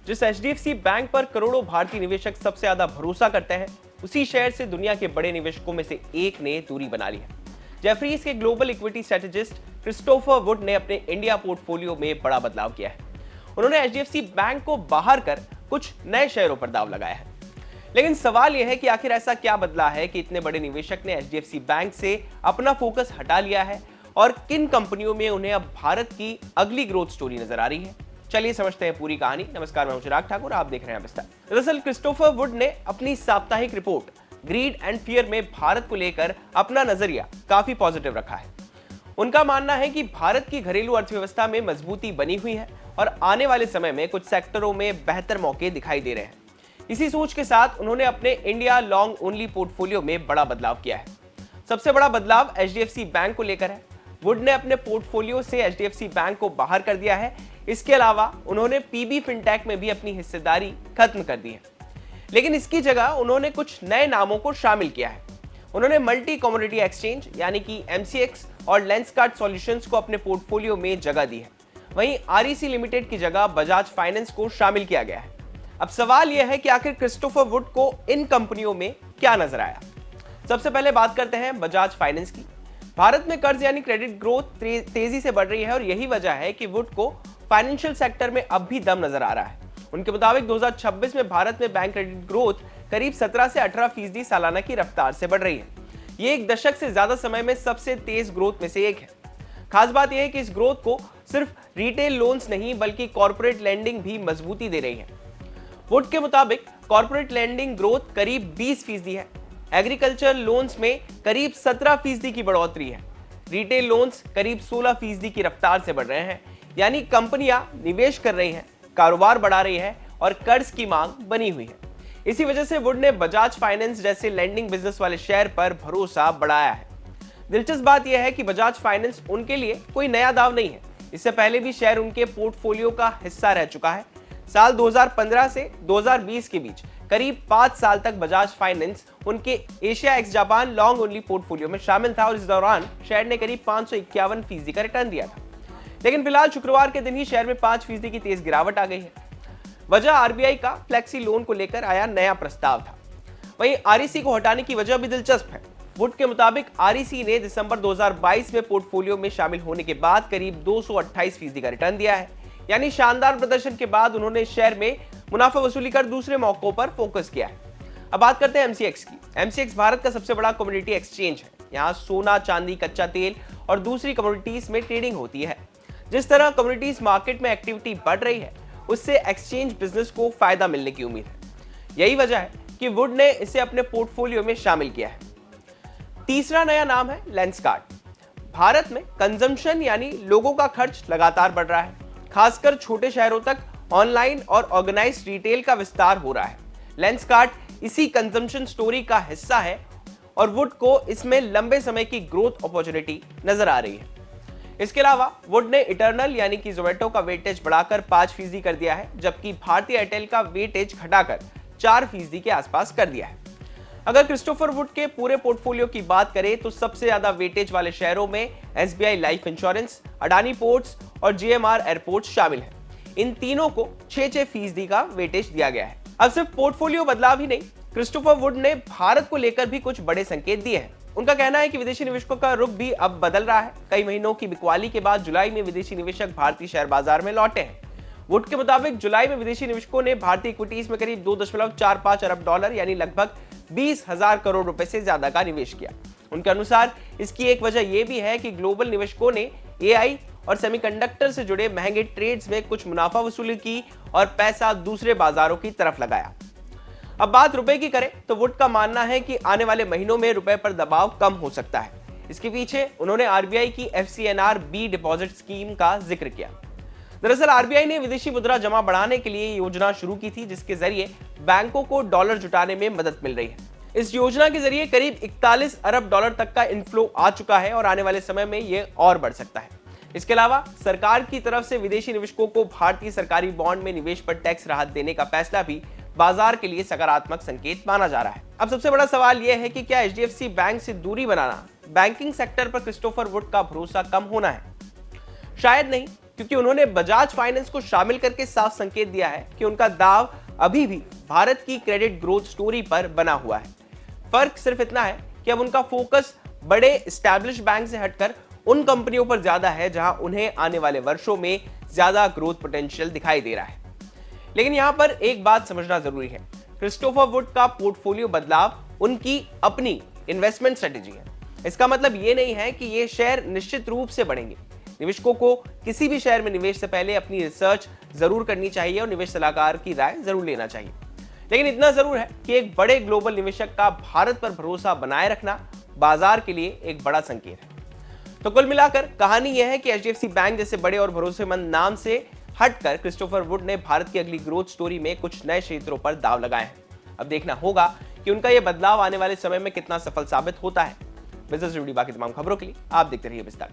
जिस HDFC bank पर करोड़ों भारतीय निवेशक सबसे ज्यादा भरोसा करते हैं, उसी शेयर से दुनिया के बड़े निवेशकों में से एक ने दूरी बना ली है। जेफरीज के global equity strategist Christopher would ने अपने इंडिया पोर्टफोलियो में बड़ा बदलाव किया है। उन्होंने एचडीएफसी बैंक को बाहर कर कुछ नए शेयरों पर दाव लगाया है। लेकिन सवाल यह है कि आखिर ऐसा क्या बदला है कि इतने बड़े निवेशक ने एचडीएफसी बैंक से अपना फोकस हटा लिया है और किन कंपनियों में उन्हें अब भारत की अगली ग्रोथ स्टोरी नजर आ रही है। चलिए समझते हैं पूरी कहानी। नमस्कार, मैं हूं चिराग ठाकुर, आप देख रहे हैं विस्तार। दरअसल क्रिस्टोफर वुड ने अपनी साप्ताहिक रिपोर्ट ग्रीड एंड फियर में भारत को लेकर अपना नजरिया काफी पॉजिटिव रखा है। उनका मानना है कि भारत की घरेलू अर्थव्यवस्था में मजबूती बनी हुई है और आने वाले समय में कुछ सेक्टरों में बेहतर मौके दिखाई दे रहे हैं। इसी सोच के साथ उन्होंने अपने इंडिया लॉन्ग ओनली पोर्टफोलियो में बड़ा बदलाव किया है। सबसे बड़ा बदलाव एचडीएफसी बैंक को लेकर है। वुड ने अपने पोर्टफोलियो से एचडीएफसी बैंक को बाहर कर दिया है। इसके अलावा उन्होंने पीबी फिनटेक में भी अपनी हिस्सेदारी खत्म कर दी है। लेकिन इसकी जगह उन्होंने कुछ नए नामों को शामिल किया है। उन्होंने मल्टी कमोडिटी एक्सचेंज यानी कि एमसीएक्स और लेंसकार्ट सॉल्यूशंस को अपने पोर्टफोलियो में जगह दी है। वहीं आरईसी लिमिटेड की जगह बजाज फाइनेंस को शामिल किया गया है। अब सवाल यह है कि आखिर क्रिस्टोफर वुड को इन कंपनियों में क्या नजर आया। सबसे पहले बात करते हैं बजाज फाइनेंस की। भारत में कर्ज यानी क्रेडिट ग्रोथ तेजी से बढ़ रही है और यही वजह है कि वुड को फाइनेंशियल सेक्टर में अब भी दम नजर आ रहा है। उनके मुताबिक 2026 में भारत में बैंक क्रेडिट ग्रोथ करीब 17 से 18% सालाना की रफ्तार से बढ़ रही है। ये एक दशक से ज्यादा समय में सबसे तेज ग्रोथ में से एक है। खास बात यह है कि इस ग्रोथ को सिर्फ रिटेल लोन्स नहीं बल्कि कॉर्पोरेट लैंडिंग भी मजबूती दे रही है। वुड के मुताबिक कॉर्पोरेट लैंडिंग ग्रोथ करीब 20% है। एग्रीकल्चर लोन्स में करीब 17% की बढ़ोतरी है। रिटेल लोन्स करीब 16% की रफ्तार से बढ़ रहे हैं। यानी कंपनियां निवेश कर रही हैं, कारोबार बढ़ा रही है और कर्ज की मांग बनी हुई है। इसी वजह से वुड ने बजाज फाइनेंस जैसे लैंडिंग बिजनेस वाले शेयर पर भरोसा बढ़ाया है। दिलचस्प बात यह है कि बजाज फाइनेंस उनके लिए कोई नया दाव नहीं है। इससे पहले भी शेयर उनके पोर्टफोलियो का हिस्सा रह चुका है। साल 2015 से 2020 के बीच करीब 5 साल तक बजाज फाइनेंस उनके Asia x Japan long only portfolio में शामिल था और इस दौरान शेयर ने करीब 551% का रिटर्न दिया था। लेकिन फिलहाल शुक्रवार के दिन ही शेयर में 5% की तेज गिरावट आ गई है। वजह आरबीआई का फ्लेक्सी लोन को लेकर आया नया प्रस्ताव था। वहीं आरईसी को हटाने की वजह भी दिलचस्प है। वुड के मुताबिक आरईसी ने दिसंबर 2022 में पोर्टफोलियो में शामिल होने के बाद करीब 228% का रिटर्न दिया है। यानी शानदार प्रदर्शन के बाद उन्होंने शेयर में मुनाफा वसूली कर दूसरे मौकों पर फोकस किया है। अब बात करते हैं एमसीएक्स की। एमसीएक्स भारत का सबसे बड़ा कमोडिटी एक्सचेंज है। यहाँ सोना, चांदी, कच्चा तेल और दूसरी कमोडिटीज में ट्रेडिंग होती है। जिस तरह कमोडिटीज मार्केट में एक्टिविटी बढ़ रही है, उससे एक्सचेंज बिजनेस को फायदा मिलने की उम्मीद है। यही वजह है कि वुड ने इसे अपने पोर्टफोलियो में शामिल किया है। तीसरा नया नाम है लेंसकार्ट। भारत में कंजम्पशन यानी लोगों का खर्च लगातार बढ़ रहा है। खासकर छोटे शहरों तक ऑनलाइन और ऑर्गेनाइज्ड रिटेल का विस्तार हो रहा है। लेंसकार्ट इसी कंजम्पशन स्टोरी का हिस्सा है और वुड को इसमें लंबे समय की ग्रोथ अपॉर्चुनिटी नजर आ रही है। इसके अलावा वुड ने इटर्नल यानी कि जोमेटो का वेटेज बढ़ाकर 5% कर दिया है, जबकि भारतीय एयरटेल का वेटेज घटाकर 4% के आसपास कर दिया है। अगर क्रिस्टोफर वुड के पूरे पोर्टफोलियो की बात करें तो सबसे ज्यादा वेटेज वाले शेयरों में SBI life insurance, Adani ports और जीएमआर एयरपोर्ट्स शामिल है। इन तीनों को 6% का वेटेज दिया गया है। अब सिर्फ पोर्टफोलियो बदलाव ही नहीं, क्रिस्टोफर वुड ने भारत को लेकर भी कुछ बड़े संकेत दिए हैं। उनका कहना है कि विदेशी निवेशकों का रुख भी अब बदल रहा है। कई महीनों की बिकवाली के बाद जुलाई में विदेशी निवेशक भारतीय शेयर बाजार में लौटे हैं। वुड के मुताबिक जुलाई में विदेशी निवेशकों ने भारतीय इक्विटीज में करीब 2.45 अरब डॉलर यानी लगभग 20,000 करोड़ रुपए से ज्यादा का निवेश किया। उनके अनुसार इसकी एक वजह यह भी है कि ग्लोबल निवेशकों ने एआई और सेमीकंडक्टर से जुड़े महंगे ट्रेड्स में कुछ मुनाफा वसूली की और पैसा दूसरे बाजारों की तरफ लगाया। अब बात रुपए की करें तो वुड का मानना है कि आने वाले महीनों में रुपए पर दबाव कम हो सकता है। इसके पीछे उन्होंने आरबीआई की एफसीएनआर बी डिपॉजिट स्कीम का जिक्र किया। दरअसल आरबीआई ने विदेशी मुद्रा जमा बढ़ाने के लिए योजना शुरू की थी, जिसके जरिए बैंकों को डॉलर जुटाने में मदद मिल रही है। इस योजना के जरिए करीब 41 अरब डॉलर तक का इनफ्लो आ चुका है और आने वाले समय में यह और बढ़ सकता है। इसके अलावा सरकार की तरफ से विदेशी निवेशकों को भारतीय सरकारी बॉन्ड में निवेश पर टैक्स राहत देने का फैसला भी बाजार के लिए सकारात्मक संकेत माना जा रहा है। अब सबसे बड़ा सवाल यह है कि क्या एचडीएफसी बैंक से दूरी बनाना बैंकिंग सेक्टर पर क्रिस्टोफर वुड का भरोसा कम होना है? शायद नहीं, क्योंकि उन्होंने बजाज फाइनेंस को शामिल करके साफ संकेत दिया है कि उनका दाव अभी भी भारत की क्रेडिट ग्रोथ स्टोरी पर बना हुआ है। फर्क सिर्फ इतना है कि अब उनका फोकस बड़े एस्टैब्लिश बैंक से हटकर उन कंपनियों पर ज्यादा है जहां उन्हें आने वाले वर्षों में ज्यादा ग्रोथ पोटेंशियल दिखाई दे रहा है। लेकिन यहां पर एक बात समझना जरूरी है, क्रिस्टोफर वुड का पोर्टफोलियो बदलाव उनकी अपनी इन्वेस्टमेंट स्ट्रेटेजी है। इसका मतलब यह नहीं है कि ये शेयर निश्चित रूप से बढ़ेंगे। निवेशकों को किसी भी शेयर में निवेश से पहले अपनी रिसर्च जरूर करनी चाहिए और निवेश सलाहकार की राय जरूर लेना चाहिए। लेकिन इतना जरूर है कि एक बड़े ग्लोबल निवेशक का भारत पर भरोसा बनाए रखना बाजार के लिए एक बड़ा संकेत है। तो कुल मिलाकर कहानी यह है कि एचडीएफसी बैंक जैसे बड़े और भरोसेमंद नाम से हटकर क्रिस्टोफर वुड ने भारत की अगली ग्रोथ स्टोरी में कुछ नए क्षेत्रों पर दांव लगाए हैं। अब देखना होगा कि उनका यह बदलाव आने वाले समय में कितना सफल साबित होता है। बिजनेस रिव्यू बाकी तमाम खबरों के लिए आप देखते रहिए विस्तार।